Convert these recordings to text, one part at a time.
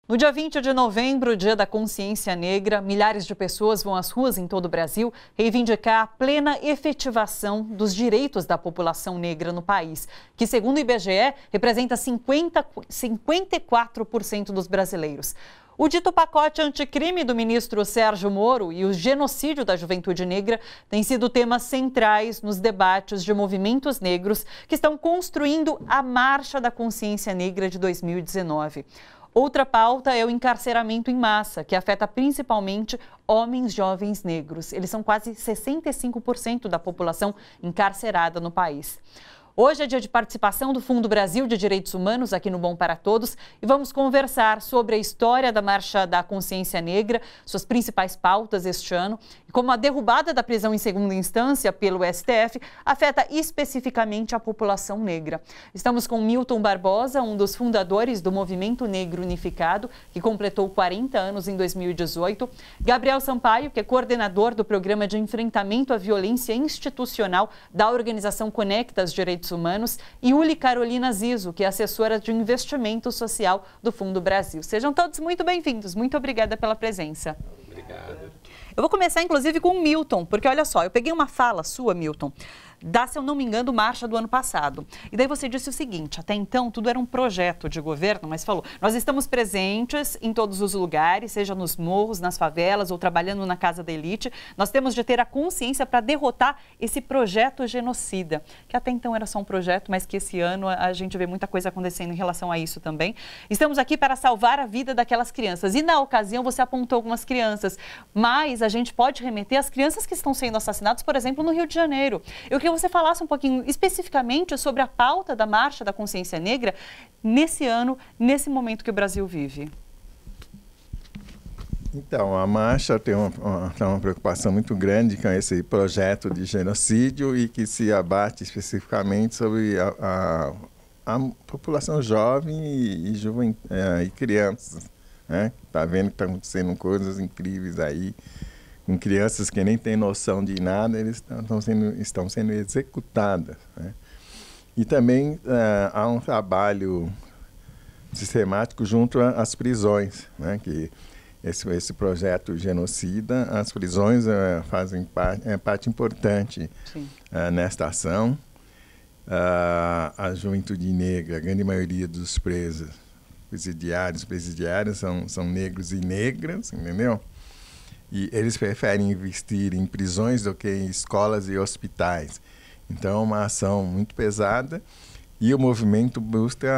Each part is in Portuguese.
No dia 20 de novembro, Dia da Consciência Negra, milhares de pessoas vão às ruas em todo o Brasil reivindicar a plena efetivação dos direitos da população negra no país, que, segundo o IBGE, representa 54% dos brasileiros. O dito pacote anticrime do ministro Sérgio Moro e o genocídio da juventude negra têm sido temas centrais nos debates de movimentos negros que estão construindo a Marcha da Consciência Negra de 2019. Outra pauta é o encarceramento em massa, que afeta principalmente homens jovens negros. Eles são quase 65% da população encarcerada no país. Hoje é dia de participação do Fundo Brasil de Direitos Humanos aqui no Bom para Todos e vamos conversar sobre a história da Marcha da Consciência Negra, suas principais pautas este ano e como a derrubada da prisão em segunda instância pelo STF afeta especificamente a população negra. Estamos com Milton Barbosa, um dos fundadores do Movimento Negro Unificado, que completou 40 anos em 2018, Gabriel Sampaio, que é coordenador do Programa de Enfrentamento à Violência Institucional da Organização Conectas Direitos Humanos, e Uli Carolina Zizo, que é assessora de investimento social do Fundo Brasil. Sejam todos muito bem-vindos. Muito obrigada pela presença. Obrigado. Eu vou começar, inclusive, com o Milton, porque olha só, eu peguei uma fala sua, Milton, da, se eu não me engano, marcha do ano passado. E daí você disse o seguinte: até então tudo era um projeto de governo, mas falou, nós estamos presentes em todos os lugares, seja nos morros, nas favelas ou trabalhando na casa da elite. Nós temos de ter a consciência para derrotar esse projeto genocida, que até então era só um projeto, mas que esse ano a gente vê muita coisa acontecendo em relação a isso também. Estamos aqui para salvar a vida daquelas crianças. E na ocasião você apontou algumas crianças, mas a gente pode remeter às crianças que estão sendo assassinadas, por exemplo, no Rio de Janeiro. Eu queria que você falasse um pouquinho especificamente sobre a pauta da Marcha da Consciência Negra nesse ano, nesse momento que o Brasil vive. Então, a Marcha tem uma preocupação muito grande com esse projeto de genocídio e que se abate especificamente sobre a população jovem e crianças, né? Tá vendo que estão acontecendo coisas incríveis aí, com crianças que nem têm noção de nada, eles estão sendo executadas, né? E também há um trabalho sistemático junto às prisões, né? Que esse projeto genocida, as prisões fazem parte importante nesta ação. A juventude negra, a grande maioria dos presos, presidiários são negros e negras, entendeu? E eles preferem investir em prisões do que em escolas e hospitais. Então, é uma ação muito pesada e o movimento busca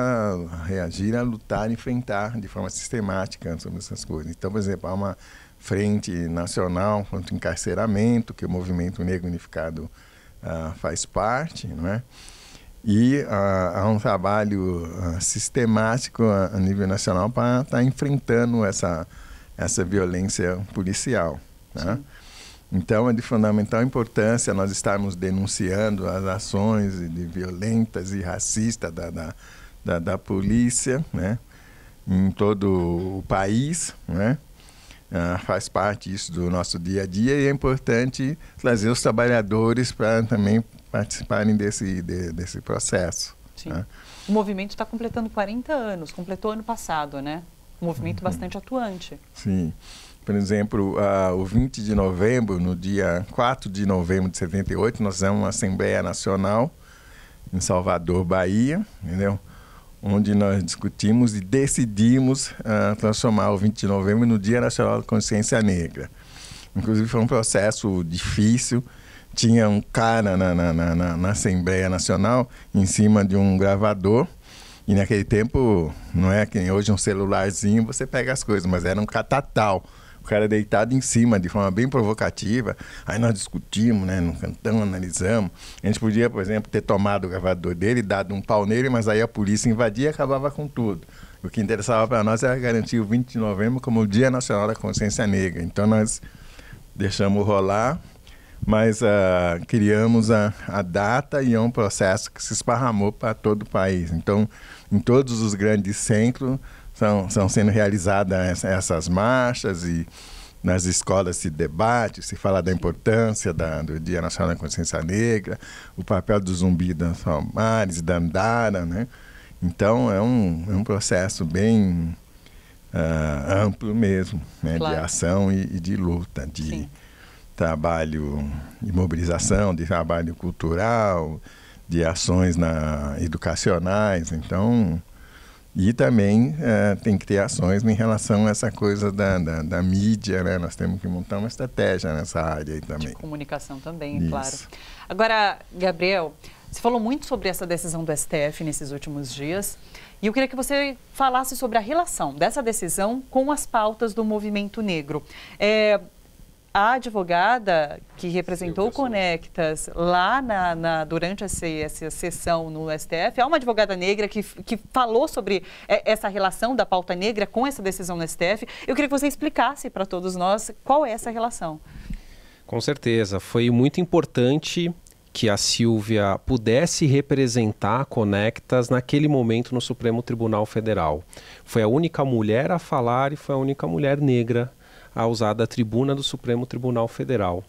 reagir, a lutar, enfrentar de forma sistemática sobre essas coisas. Então, por exemplo, há uma frente nacional contra o encarceramento, que o Movimento Negro Unificado faz parte, não é? E há um trabalho sistemático a nível nacional para estar enfrentando essa violência policial, né? Então, é de fundamental importância nós estarmos denunciando as ações de violentas e racistas da polícia, né? Em todo o país, né? Faz parte isso do nosso dia a dia e é importante trazer os trabalhadores para também participarem desse processo. Sim. Né? O movimento está completando 40 anos, completou ano passado, né? Um movimento bastante atuante. Sim. Por exemplo, o 20 de novembro, no dia 4 de novembro de 78, nós fizemos uma Assembleia Nacional em Salvador, Bahia, entendeu? Onde nós discutimos e decidimos transformar o 20 de novembro no Dia Nacional da Consciência Negra. Inclusive, foi um processo difícil. Tinha um cara na Assembleia Nacional em cima de um gravador. E naquele tempo, não é que nem hoje um celularzinho, você pega as coisas, mas era um catatal. O cara deitado em cima, de forma bem provocativa. Aí nós discutimos, né, cantamos, analisamos. A gente podia, por exemplo, ter tomado o gravador dele, dado um pau nele, mas aí a polícia invadia e acabava com tudo. O que interessava para nós era garantir o 20 de novembro como o Dia Nacional da Consciência Negra. Então nós deixamos rolar, mas criamos a data e é um processo que se esparramou para todo o país. Então, em todos os grandes centros estão sendo realizadas essas marchas e nas escolas se debate, se fala da importância do Dia Nacional da Consciência Negra, o papel do Zumbi das Palmares, da Andara, né? Então, é um processo bem amplo mesmo, né, claro, de ação e de luta, de sim, trabalho de mobilização, de trabalho cultural, de ações educacionais. Então, e também tem que ter ações em relação a essa coisa da mídia, né? Nós temos que montar uma estratégia nessa área aí também. de comunicação também, Isso. claro. Agora, Gabriel, você falou muito sobre essa decisão do STF nesses últimos dias, e eu queria que você falasse sobre a relação dessa decisão com as pautas do movimento negro. A advogada que representou o Conectas lá durante essa sessão no STF, é uma advogada negra que falou sobre essa relação da pauta negra com essa decisão no STF. Eu queria que você explicasse para todos nós qual é essa relação. Com certeza, foi muito importante que a Silvia pudesse representar a Conectas naquele momento no Supremo Tribunal Federal. Foi a única mulher a falar e foi a única mulher negra a usar da tribuna do Supremo Tribunal Federal.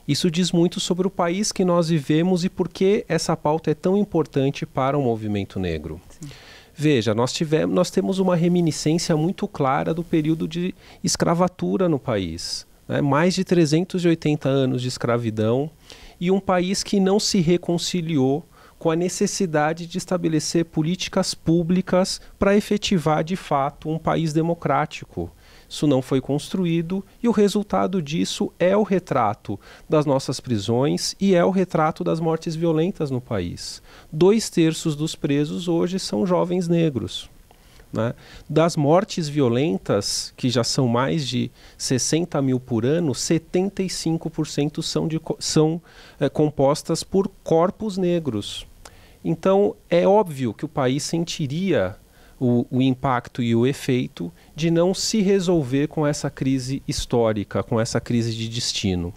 Isso diz muito sobre o país que nós vivemos e por que essa pauta é tão importante para o movimento negro. Sim. Veja, nós temos uma reminiscência muito clara do período de escravatura no país, né? Mais de 380 anos de escravidão e um país que não se reconciliou com a necessidade de estabelecer políticas públicas para efetivar de fato um país democrático. Isso não foi construído e o resultado disso é o retrato das nossas prisões e é o retrato das mortes violentas no país. 2/3 dos presos hoje são jovens negros, né? Das mortes violentas, que já são mais de 60 mil por ano, 75% são compostas por corpos negros. Então, é óbvio que o país sentiria o impacto e o efeito de não se resolver com essa crise histórica, com essa crise de destino.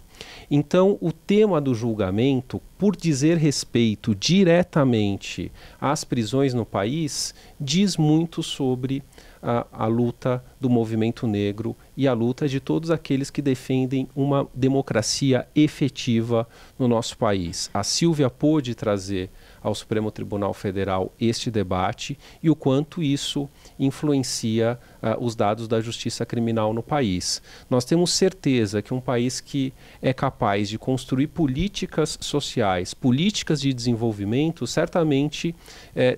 Então, o tema do julgamento, por dizer respeito diretamente às prisões no país, diz muito sobre a luta do movimento negro e a luta de todos aqueles que defendem uma democracia efetiva no nosso país. A Silvia pôde trazer ao Supremo Tribunal Federal este debate e o quanto isso influencia os dados da justiça criminal no país. Nós temos certeza que um país que é capaz de construir políticas sociais, políticas de desenvolvimento, certamente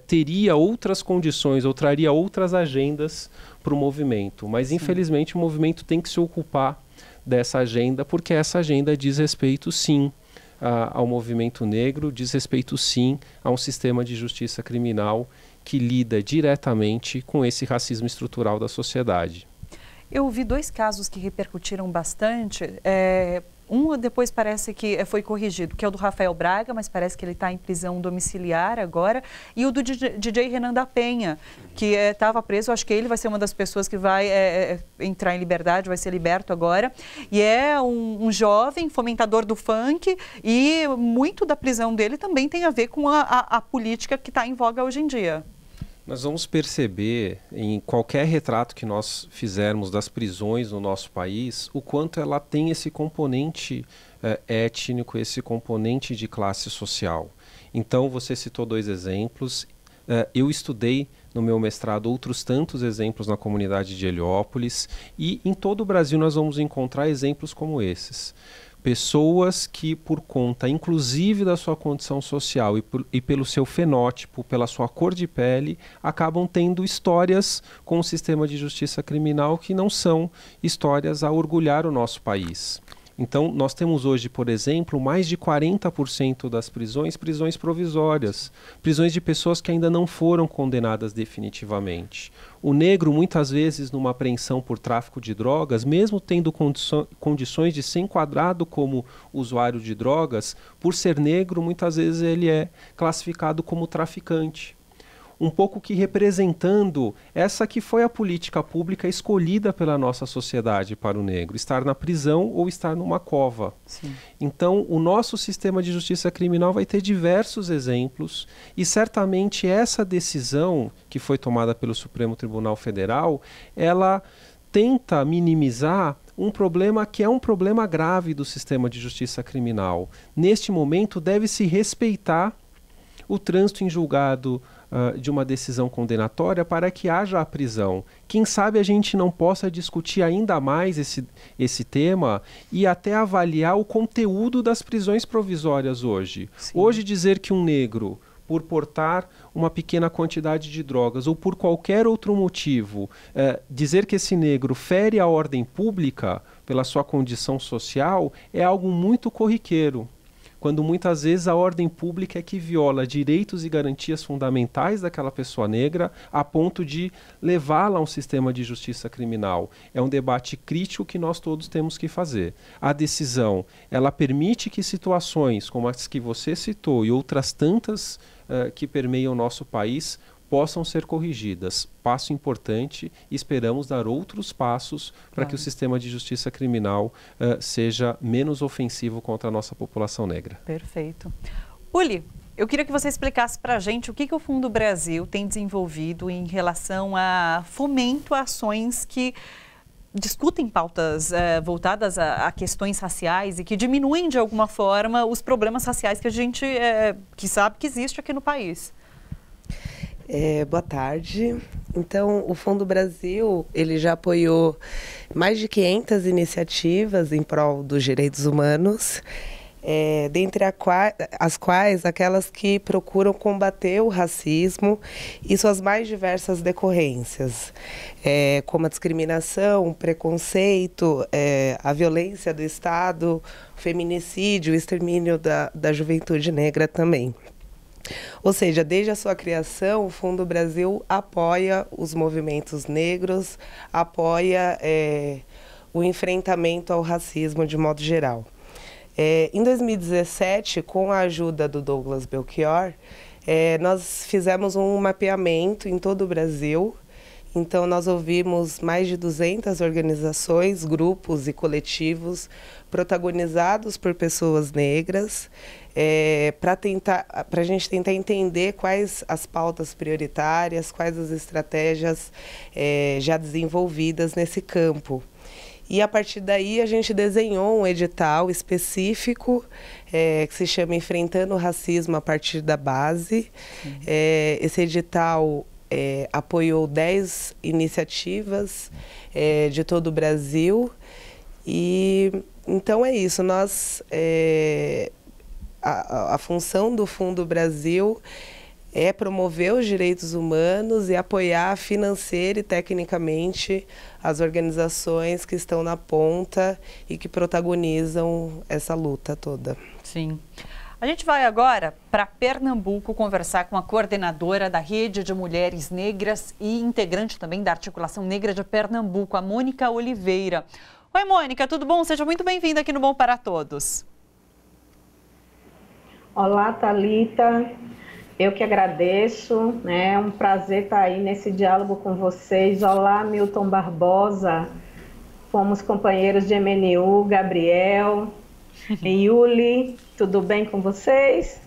teria outras condições ou traria outras agendas para o movimento. Mas, infelizmente, o movimento tem que se ocupar dessa agenda, porque essa agenda diz respeito, sim, ao movimento negro, diz respeito sim a um sistema de justiça criminal que lida diretamente com esse racismo estrutural da sociedade. Eu vi 2 casos que repercutiram bastante. Um depois parece que foi corrigido, que é o do Rafael Braga, mas parece que ele está em prisão domiciliar agora, e o do DJ Renan da Penha, que estava preso. Acho que ele vai ser uma das pessoas que vai entrar em liberdade, vai ser liberto agora, e é um jovem fomentador do funk, e muito da prisão dele também tem a ver com a política que está em voga hoje em dia. Nós vamos perceber em qualquer retrato que nós fizermos das prisões no nosso país, o quanto ela tem esse componente étnico, esse componente de classe social. Então, você citou 2 exemplos. Eu estudei no meu mestrado outros tantos exemplos na comunidade de Heliópolis e em todo o Brasil nós vamos encontrar exemplos como esses. Pessoas que, por conta, inclusive da sua condição social e pelo seu fenótipo, pela sua cor de pele, acabam tendo histórias com o sistema de justiça criminal que não são histórias a orgulhar o nosso país. Então, nós temos hoje, por exemplo, mais de 40% das prisões provisórias, prisões de pessoas que ainda não foram condenadas definitivamente. O negro, muitas vezes, numa apreensão por tráfico de drogas, mesmo tendo condições de ser enquadrado como usuário de drogas, por ser negro, muitas vezes ele é classificado como traficante. Um pouco que representando essa que foi a política pública escolhida pela nossa sociedade para o negro, estar na prisão ou estar numa cova. Sim. Então, o nosso sistema de justiça criminal vai ter diversos exemplos e certamente essa decisão que foi tomada pelo Supremo Tribunal Federal, ela tenta minimizar um problema que é um problema grave do sistema de justiça criminal. Neste momento, deve-se respeitar o trânsito em julgado de uma decisão condenatória para que haja a prisão. Quem sabe a gente não possa discutir ainda mais esse tema e até avaliar o conteúdo das prisões provisórias hoje. Sim. Hoje dizer que um negro, por portar uma pequena quantidade de drogas ou por qualquer outro motivo, dizer que esse negro fere a ordem pública pela sua condição social é algo muito corriqueiro, quando muitas vezes a ordem pública é que viola direitos e garantias fundamentais daquela pessoa negra a ponto de levá-la a um sistema de justiça criminal. É um debate crítico que nós todos temos que fazer. A decisão, ela permite que situações como as que você citou e outras tantas que permeiam o nosso país possam ser corrigidas. Passo importante e esperamos dar outros passos para que o sistema de justiça criminal seja menos ofensivo contra a nossa população negra. Perfeito. Uli, eu queria que você explicasse para a gente o que o Fundo Brasil tem desenvolvido em relação a fomento a ações que discutem pautas voltadas a questões raciais e que diminuem de alguma forma os problemas raciais que a gente que sabe que existe aqui no país. Boa tarde. Então, o Fundo Brasil, ele já apoiou mais de 500 iniciativas em prol dos direitos humanos, dentre as quais aquelas que procuram combater o racismo e suas mais diversas decorrências, como a discriminação, o preconceito, a violência do Estado, o feminicídio, o extermínio da juventude negra também. Ou seja, desde a sua criação, o Fundo Brasil apoia os movimentos negros, apoia o enfrentamento ao racismo de modo geral. Em 2017, com a ajuda do Douglas Belchior, nós fizemos um mapeamento em todo o Brasil. Então, nós ouvimos mais de 200 organizações, grupos e coletivos protagonizados por pessoas negras, para a gente tentar entender quais as pautas prioritárias, quais as estratégias já desenvolvidas nesse campo. E a partir daí a gente desenhou um edital específico que se chama Enfrentando o Racismo a partir da Base. Esse edital apoiou 10 iniciativas de todo o Brasil. E então é isso, a função do Fundo Brasil é promover os direitos humanos e apoiar financeira e tecnicamente as organizações que estão na ponta e que protagonizam essa luta toda. Sim. A gente vai agora para Pernambuco conversar com a coordenadora da Rede de Mulheres Negras e integrante também da Articulação Negra de Pernambuco, a Mônica Oliveira. Oi, Mônica, tudo bom? Seja muito bem-vinda aqui no Bom para Todos. Olá, Thalita. Eu que agradeço, né? É um prazer estar aí nesse diálogo com vocês. Olá, Milton Barbosa. Fomos companheiros de MNU, Gabriel e Yuli. Tudo bem com vocês?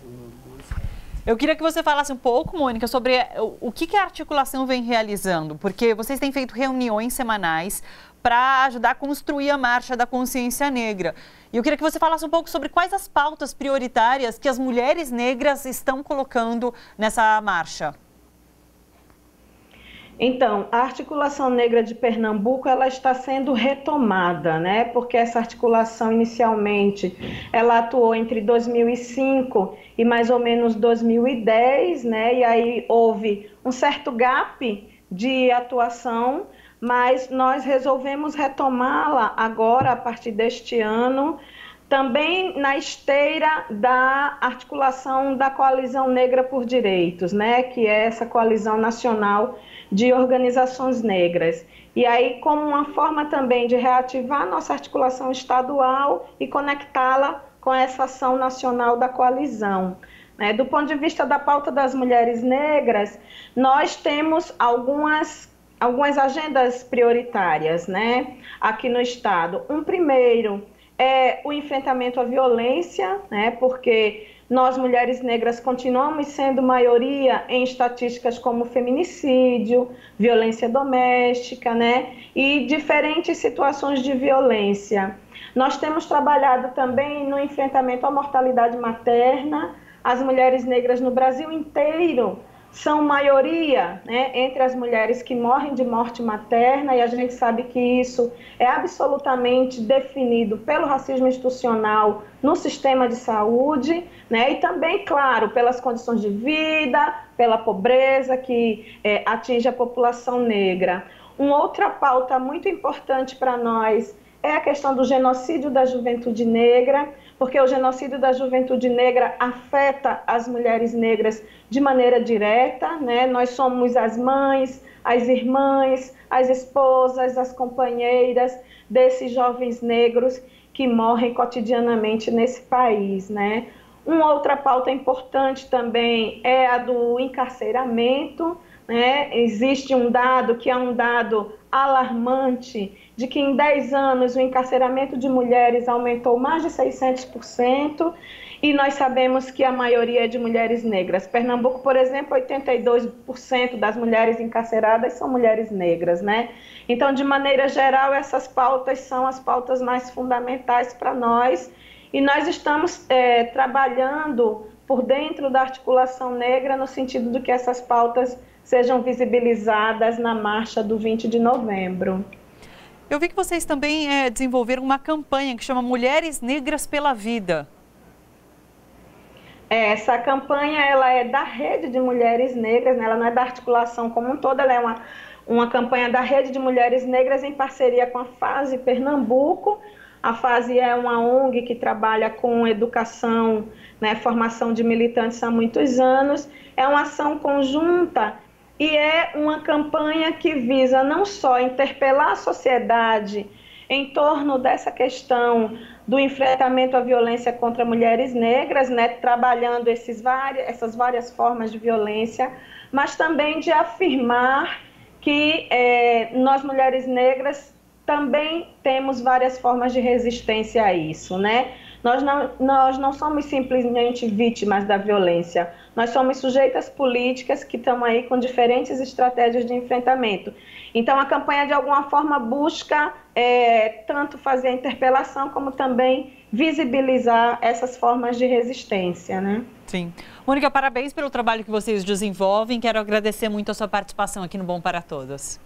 Eu queria que você falasse um pouco, Mônica, sobre o que a articulação vem realizando, porque vocês têm feito reuniões semanais para ajudar a construir a Marcha da Consciência Negra. E eu queria que você falasse um pouco sobre quais as pautas prioritárias que as mulheres negras estão colocando nessa marcha. Então, a Articulação Negra de Pernambuco, ela está sendo retomada, né? Porque essa articulação, inicialmente, ela atuou entre 2005 e mais ou menos 2010, né? E aí houve um certo gap de atuação, mas nós resolvemos retomá-la agora, a partir deste ano, também na esteira da articulação da Coalizão Negra por Direitos, né, que é essa coalizão nacional de organizações negras. E aí, como uma forma também de reativar nossa articulação estadual e conectá-la com essa ação nacional da coalizão. Do ponto de vista da pauta das mulheres negras, nós temos algumas agendas prioritárias, né, aqui no Estado. Um primeiro é o enfrentamento à violência, né, porque nós, mulheres negras, continuamos sendo maioria em estatísticas como feminicídio, violência doméstica, né, e diferentes situações de violência. Nós temos trabalhado também no enfrentamento à mortalidade materna. As mulheres negras no Brasil inteiro são maioria, né, entre as mulheres que morrem de morte materna, e a gente sabe que isso é absolutamente definido pelo racismo institucional no sistema de saúde, né, e também, claro, pelas condições de vida, pela pobreza que atinge a população negra. Uma outra pauta muito importante para nós é a questão do genocídio da juventude negra, porque o genocídio da juventude negra afeta as mulheres negras de maneira direta, né? Nós somos as mães, as irmãs, as esposas, as companheiras desses jovens negros que morrem cotidianamente nesse país, né? Uma outra pauta importante também é a do encarceramento, né? Existe um dado que é um dado alarmante de que em 10 anos o encarceramento de mulheres aumentou mais de 600%, e nós sabemos que a maioria é de mulheres negras. Pernambuco, por exemplo, 82% das mulheres encarceradas são mulheres negras, né? Então, de maneira geral, essas pautas são as pautas mais fundamentais para nós, e nós estamos trabalhando por dentro da articulação negra no sentido de que essas pautas sejam visibilizadas na marcha do 20 de novembro. Eu vi que vocês também desenvolveram uma campanha que chama Mulheres Negras pela Vida. Essa campanha ela é da Rede de Mulheres Negras, né? Ela não é da articulação como um todo, ela é uma campanha da Rede de Mulheres Negras em parceria com a FASE Pernambuco. A FASE é uma ONG que trabalha com educação, né, formação de militantes há muitos anos. É uma ação conjunta e é uma campanha que visa não só interpelar a sociedade em torno dessa questão do enfrentamento à violência contra mulheres negras, né, trabalhando essas várias formas de violência, mas também de afirmar que nós, mulheres negras, também temos várias formas de resistência a isso, né? Nós não somos simplesmente vítimas da violência, nós somos sujeitas políticas que estão aí com diferentes estratégias de enfrentamento. Então, a campanha, de alguma forma, busca tanto fazer a interpelação, como também visibilizar essas formas de resistência, né? Sim. Mônica, parabéns pelo trabalho que vocês desenvolvem. Quero agradecer muito a sua participação aqui no Bom para Todos.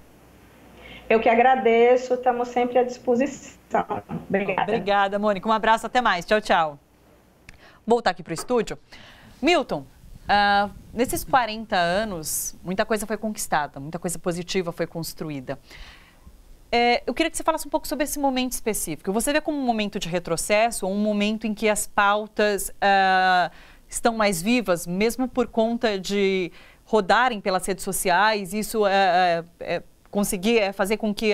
Eu que agradeço, estamos sempre à disposição. Obrigada. Obrigada, Mônica. Um abraço, até mais. Tchau, tchau. Voltar aqui para o estúdio. Milton, nesses 40 anos, muita coisa foi conquistada, muita coisa positiva foi construída. Eu queria que você falasse um pouco sobre esse momento específico. Você vê como um momento de retrocesso, ou um momento em que as pautas estão mais vivas, mesmo por conta de rodarem pelas redes sociais, isso conseguir fazer com que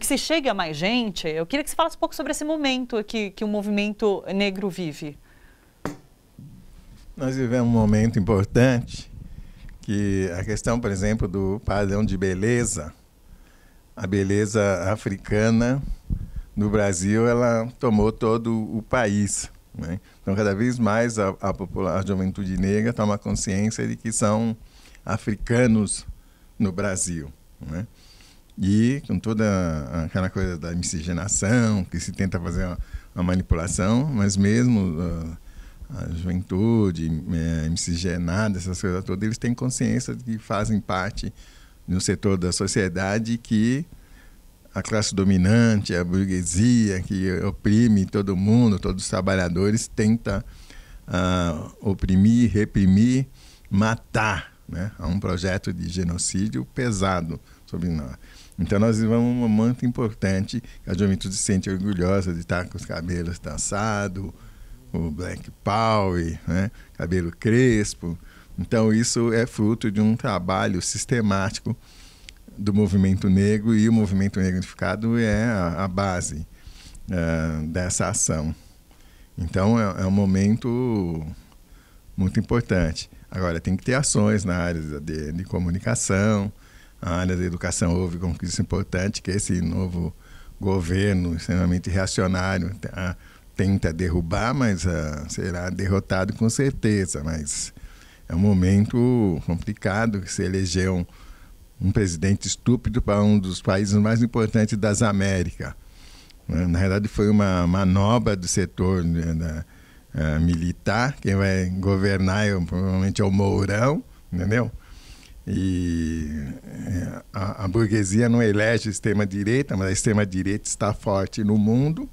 se chegue a mais gente? Eu queria que você falasse um pouco sobre esse momento que o movimento negro vive. Nós vivemos um momento importante, que a questão, por exemplo, do padrão de beleza, a beleza africana no Brasil, ela tomou todo o país, né? Então, cada vez mais a juventude negra toma consciência de que são africanos no Brasil, né? E com toda aquela coisa da miscigenação, que se tenta fazer uma manipulação, mas mesmo a juventude miscigenada, essas coisas todas, eles têm consciência de que fazem parte de um setor da sociedade que a classe dominante, a burguesia, que oprime todo mundo, todos os trabalhadores, tenta oprimir, reprimir, matar, né? Há um projeto de genocídio pesado sobre nós. Então, nós vivemos um momento importante, que a juventude se sente orgulhosa de estar com os cabelos trançados, o Black Power, né? Cabelo crespo. Então, isso é fruto de um trabalho sistemático do movimento negro, e o movimento negro unificado é a base dessa ação. Então, é um momento muito importante. Agora, tem que ter ações na área de comunicação, na área da educação. Houve conquista importante, que esse novo governo extremamente reacionário tenta derrubar, mas será derrotado com certeza. Mas é um momento complicado, que se elegeu um presidente estúpido para um dos países mais importantes das Américas. Na verdade, foi uma manobra do setor militar. Quem vai governar provavelmente é o Mourão, entendeu? E a burguesia não elege extrema-direita, mas a extrema-direita está forte no mundo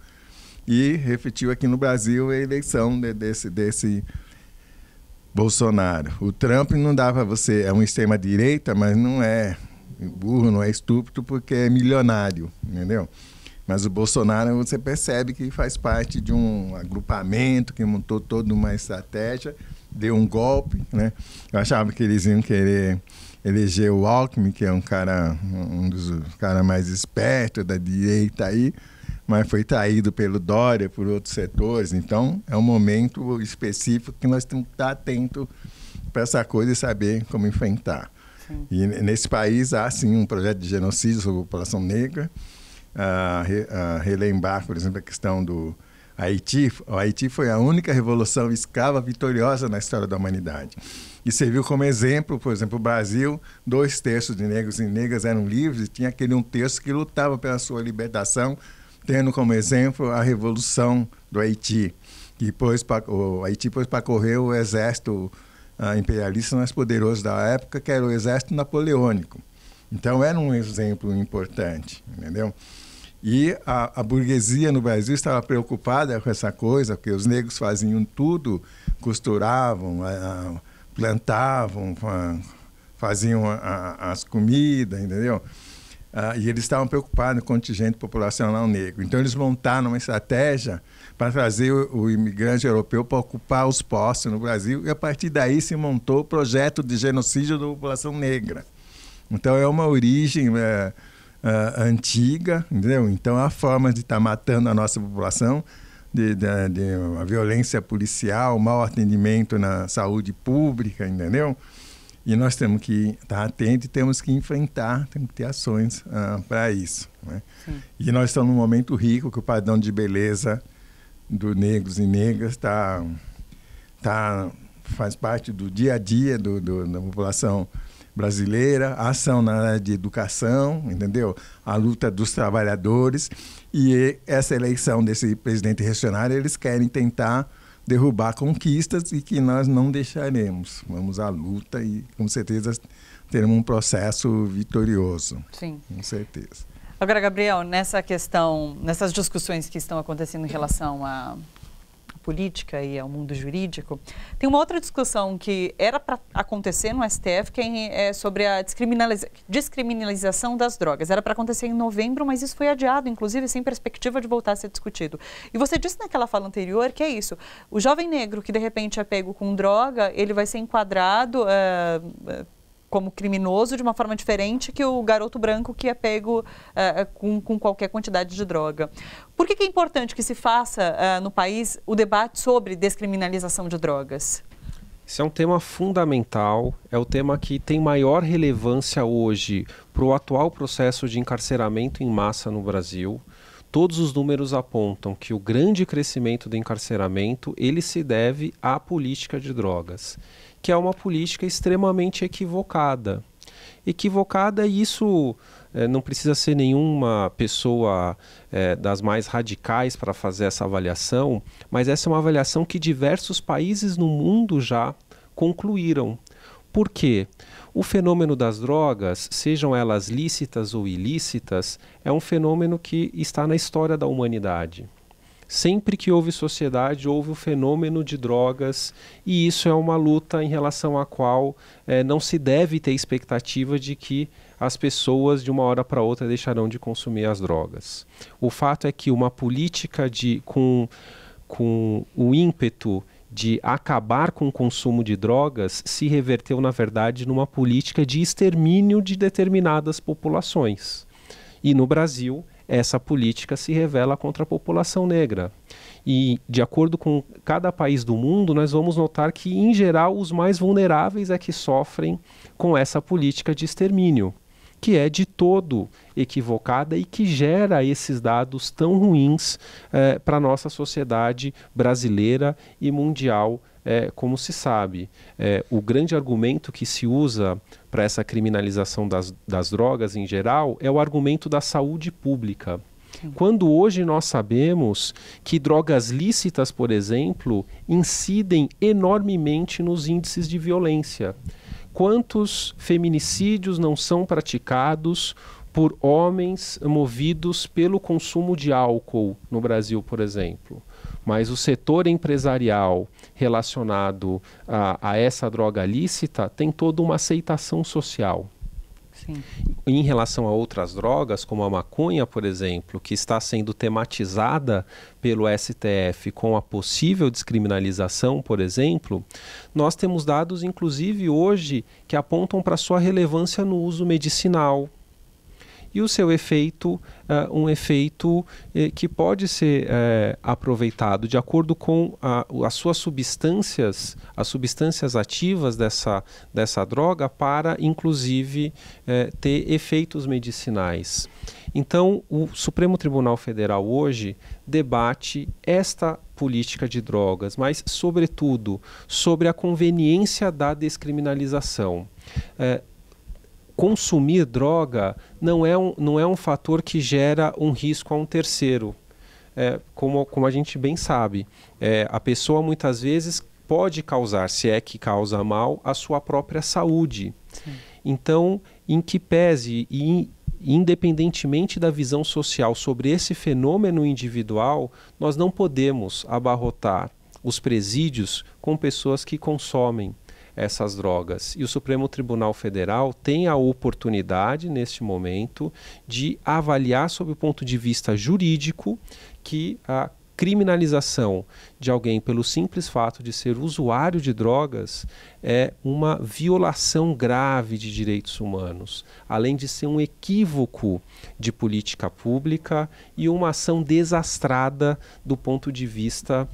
e refletiu aqui no Brasil a eleição desse Bolsonaro. O Trump não dá para você, é uma extrema-direita, mas não é burro, não é estúpido, porque é milionário, entendeu? Mas o Bolsonaro, você percebe que faz parte de um agrupamento que montou toda uma estratégia, deu um golpe, né? Eu achava que eles iam querer eleger o Alckmin, que é um dos caras mais espertos da direita aí, mas foi traído pelo Dória, por outros setores. Então, é um momento específico que nós temos que estar atentos para essa coisa e saber como enfrentar. Sim. E nesse país há, sim, um projeto de genocídio sobre a população negra. Relembrar, por exemplo, a questão do Haiti. O Haiti foi a única revolução escrava vitoriosa na história da humanidade. E serviu como exemplo, por exemplo, o Brasil, 2/3 de negros e negras eram livres, e tinha aquele 1/3 que lutava pela sua libertação, tendo como exemplo a Revolução do Haiti. E o Haiti pôs para correr o exército imperialista mais poderoso da época, que era o exército napoleônico. Então, era um exemplo importante, entendeu? E a burguesia no Brasil estava preocupada com essa coisa, porque os negros faziam tudo, costuravam, plantavam, faziam as comidas, entendeu? E eles estavam preocupados com o contingente populacional negro. Então, eles montaram uma estratégia para trazer o imigrante europeu para ocupar os postos no Brasil, e a partir daí se montou o projeto de genocídio da população negra. Então, é uma origem antiga, entendeu? Então, há formas de estar matando a nossa população, de a violência policial, mau atendimento na saúde pública, entendeu? E nós temos que estar atentos e temos que enfrentar, temos que ter ações para isso, né? E nós estamos num momento rico, que o padrão de beleza dos negros e negras faz parte do dia a dia da população brasileira, a ação na área de educação, entendeu? A luta dos trabalhadores, e essa eleição desse presidente revolucionário, eles querem tentar derrubar conquistas e que nós não deixaremos. Vamos à luta e, com certeza, teremos um processo vitorioso. Sim. Com certeza. Agora, Gabriel, nessas discussões que estão acontecendo em relação à política e ao mundo jurídico, tem uma outra discussão que era para acontecer no STF, que é sobre a descriminalização das drogas. Era para acontecer em novembro, mas isso foi adiado, inclusive sem perspectiva de voltar a ser discutido. E você disse naquela fala anterior que é isso, o jovem negro que de repente é pego com droga, ele vai ser enquadrado como criminoso de uma forma diferente que o garoto branco que é pego com qualquer quantidade de droga. Por que é importante que se faça no país o debate sobre descriminalização de drogas? Isso é um tema fundamental, é o tema que tem maior relevância hoje para o atual processo de encarceramento em massa no Brasil. Todos os números apontam que o grande crescimento do encarceramento ele se deve à política de drogas, que é uma política extremamente equivocada. Equivocada, e isso não precisa ser nenhuma pessoa das mais radicais para fazer essa avaliação, mas essa é uma avaliação que diversos países no mundo já concluíram. Por quê? O fenômeno das drogas, sejam elas lícitas ou ilícitas, é um fenômeno que está na história da humanidade. Sempre que houve sociedade, houve o fenômeno de drogas, e isso é uma luta em relação à qual não se deve ter expectativa de que as pessoas de uma hora para outra deixarão de consumir as drogas. O fato é que uma política com o ímpeto de acabar com o consumo de drogas se reverteu, na verdade, numa política de extermínio de determinadas populações. E no Brasil, essa política se revela contra a população negra. E, de acordo com cada país do mundo, nós vamos notar que, em geral, os mais vulneráveis é que sofrem com essa política de extermínio, que é de todo equivocada e que gera esses dados tão ruins para a nossa sociedade brasileira e mundial, como se sabe. O grande argumento que se usa para essa criminalização das drogas em geral é o argumento da saúde pública. Sim. Quando hoje nós sabemos que drogas lícitas, por exemplo, incidem enormemente nos índices de violência. quantos feminicídios não são praticados por homens movidos pelo consumo de álcool no Brasil, por exemplo. Mas o setor empresarial relacionado a essa droga lícita tem toda uma aceitação social. Sim. Em relação a outras drogas, como a maconha, por exemplo, que está sendo tematizada pelo STF com a possível descriminalização, por exemplo, nós temos dados, inclusive hoje, que apontam para sua relevância no uso medicinal. E o seu efeito, um efeito que pode ser aproveitado de acordo com as suas substâncias, as substâncias ativas dessa droga para, inclusive, ter efeitos medicinais. Então, o Supremo Tribunal Federal hoje debate esta política de drogas, mas, sobretudo, sobre a conveniência da descriminalização. Consumir droga não é um fator que gera um risco a um terceiro. Como a gente bem sabe, a pessoa muitas vezes pode causar, se é que causa mal, a sua própria saúde. Sim. Então, em que pese e independentemente da visão social sobre esse fenômeno individual, nós não podemos abarrotar os presídios com pessoas que consomem essas drogas. E o Supremo Tribunal Federal tem a oportunidade, neste momento, de avaliar sob o ponto de vista jurídico que a criminalização de alguém pelo simples fato de ser usuário de drogas é uma violação grave de direitos humanos, além de ser um equívoco de política pública e uma ação desastrada do ponto de vista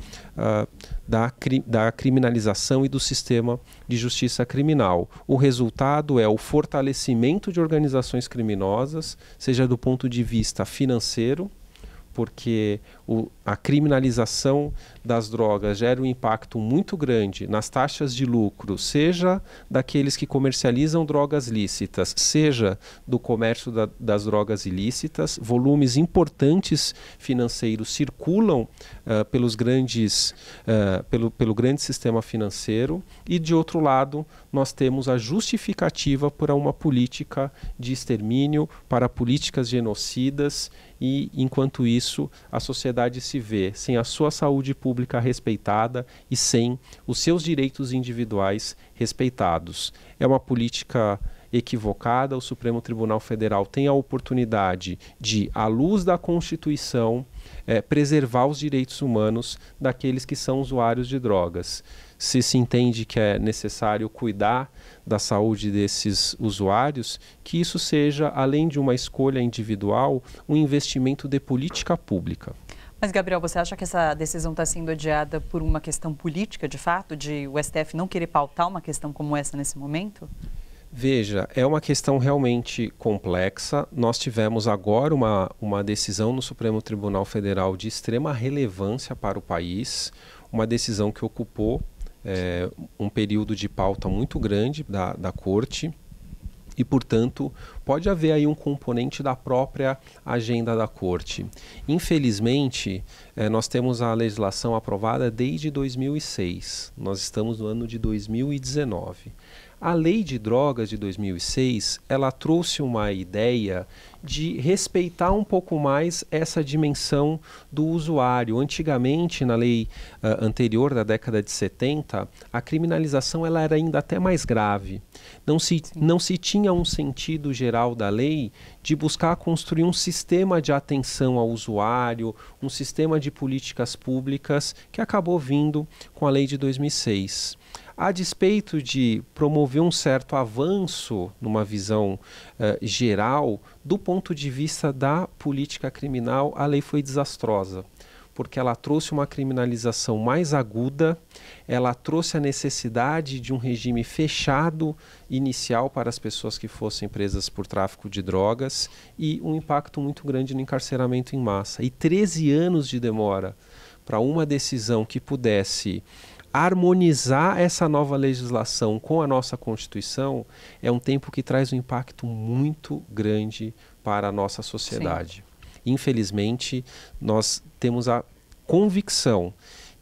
da criminalização e do sistema de justiça criminal. O resultado é o fortalecimento de organizações criminosas, seja do ponto de vista financeiro, porque a criminalização das drogas gera um impacto muito grande nas taxas de lucro, seja daqueles que comercializam drogas lícitas, seja do comércio das drogas ilícitas. Volumes importantes financeiros circulam pelo grande sistema financeiro e, de outro lado, nós temos a justificativa para uma política de extermínio, para políticas genocidas e, enquanto isso, a sociedade se vê sem a sua saúde pública respeitada e sem os seus direitos individuais respeitados. É uma política equivocada. O Supremo Tribunal Federal tem a oportunidade de, à luz da Constituição, preservar os direitos humanos daqueles que são usuários de drogas. Se entende que é necessário cuidar da saúde desses usuários, que isso seja, além de uma escolha individual, um investimento de política pública. Mas, Gabriel, você acha que essa decisão está sendo adiada por uma questão política, de fato, de o STF não querer pautar uma questão como essa nesse momento? Veja, é uma questão realmente complexa. Nós tivemos agora uma decisão no Supremo Tribunal Federal de extrema relevância para o país, uma decisão que ocupou um período de pauta muito grande da Corte e, portanto, pode haver aí um componente da própria agenda da Corte. Infelizmente, nós temos a legislação aprovada desde 2006. Nós estamos no ano de 2019. A Lei de Drogas de 2006, ela trouxe uma ideia de respeitar um pouco mais essa dimensão do usuário. Antigamente, na lei anterior da década de 70, a criminalização ela era ainda até mais grave. Não se tinha um sentido geral da lei de buscar construir um sistema de atenção ao usuário, um sistema de políticas públicas que acabou vindo com a lei de 2006. A despeito de promover um certo avanço numa visão geral, do ponto de vista da política criminal, a lei foi desastrosa, porque ela trouxe uma criminalização mais aguda, ela trouxe a necessidade de um regime fechado inicial para as pessoas que fossem presas por tráfico de drogas e um impacto muito grande no encarceramento em massa. E 13 anos de demora para uma decisão que pudesse harmonizar essa nova legislação com a nossa Constituição é um tempo que traz um impacto muito grande para a nossa sociedade. Sim. Infelizmente, nós temos a convicção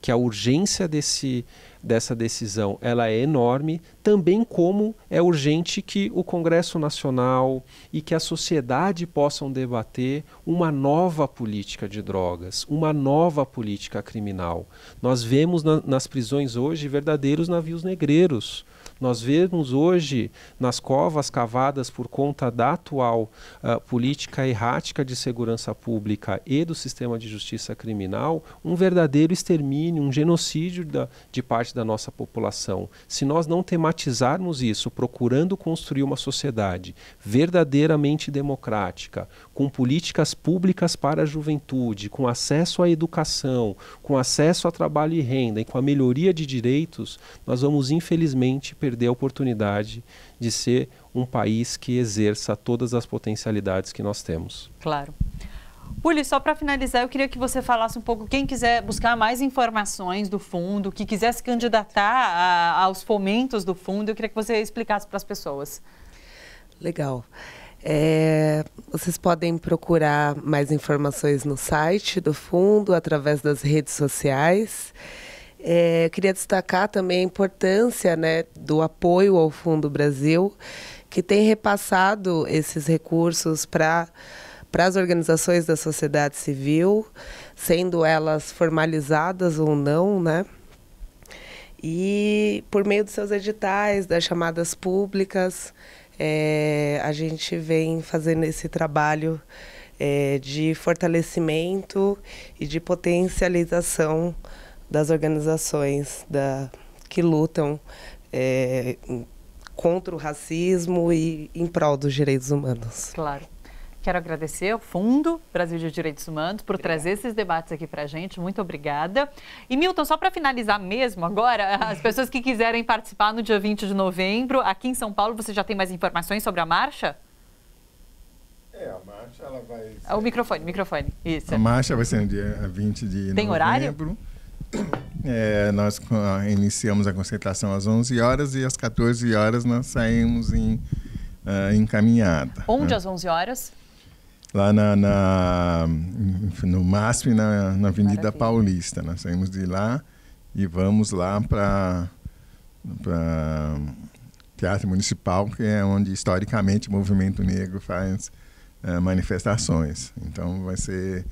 que a urgência dessa decisão ela é enorme, também como é urgente que o Congresso Nacional e que a sociedade possam debater uma nova política de drogas, uma nova política criminal. Nós vemos nas prisões hoje verdadeiros navios negreiros. Nós vemos hoje nas covas cavadas por conta da atual política errática de segurança pública e do sistema de justiça criminal um verdadeiro extermínio, um genocídio de parte da nossa população. Se nós não tematizarmos isso, procurando construir uma sociedade verdadeiramente democrática, com políticas públicas para a juventude, com acesso à educação, com acesso a trabalho e renda e com a melhoria de direitos, nós vamos infelizmente perder a oportunidade de ser um país que exerça todas as potencialidades que nós temos. Claro. Puli, só para finalizar, eu queria que você falasse um pouco, quem quiser buscar mais informações do fundo, que quiser se candidatar aos fomentos do fundo, eu queria que você explicasse para as pessoas. Legal. Vocês podem procurar mais informações no site do fundo, através das redes sociais. Eu queria destacar também a importância, né, do apoio ao Fundo Brasil, que tem repassado esses recursos para as organizações da sociedade civil, sendo elas formalizadas ou não, né? E por meio dos seus editais, das chamadas públicas, a gente vem fazendo esse trabalho de fortalecimento e de potencialização das organizações que lutam contra o racismo e em prol dos direitos humanos. Claro. Quero agradecer ao Fundo Brasil de Direitos Humanos por trazer esses debates aqui para a gente. Muito obrigada. E, Milton, só para finalizar mesmo agora, as pessoas que quiserem participar no dia 20 de novembro, aqui em São Paulo, você já tem mais informações sobre a marcha? A marcha ela vai... O microfone. Isso. A marcha vai ser no dia 20 de novembro. Tem horário? Nós iniciamos a concentração às 11 horas e às 14 horas nós saímos em caminhada. Onde às 11 horas? Lá no MASP, na Avenida Maravilha. Paulista. Nós saímos de lá e vamos lá para Teatro Municipal, que é onde historicamente o movimento negro faz manifestações. Então vai ser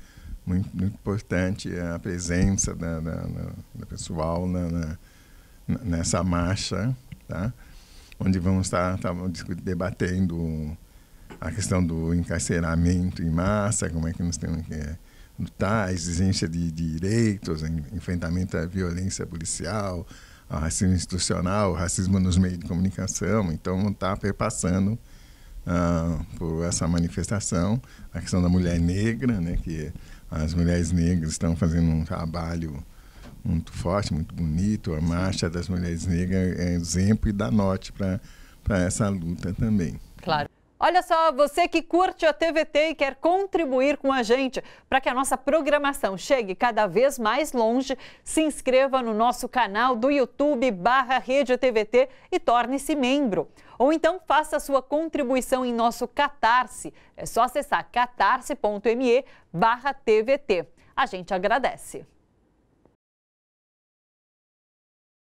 muito importante a presença da pessoal nessa marcha, tá? Onde vamos estar debatendo a questão do encarceramento em massa, como é que nós temos que lutar, a exigência de direitos, enfrentamento à violência policial, ao racismo institucional, ao racismo nos meios de comunicação. Então, está perpassando por essa manifestação a questão da mulher negra, né, que as mulheres negras estão fazendo um trabalho muito forte, muito bonito. A Marcha das Mulheres Negras é exemplo e dá norte para essa luta também. Claro. Olha só, você que curte a TVT e quer contribuir com a gente para que a nossa programação chegue cada vez mais longe, se inscreva no nosso canal do YouTube /Rede TVT e torne-se membro. Ou então faça a sua contribuição em nosso Catarse. É só acessar catarse.me/TVT. A gente agradece.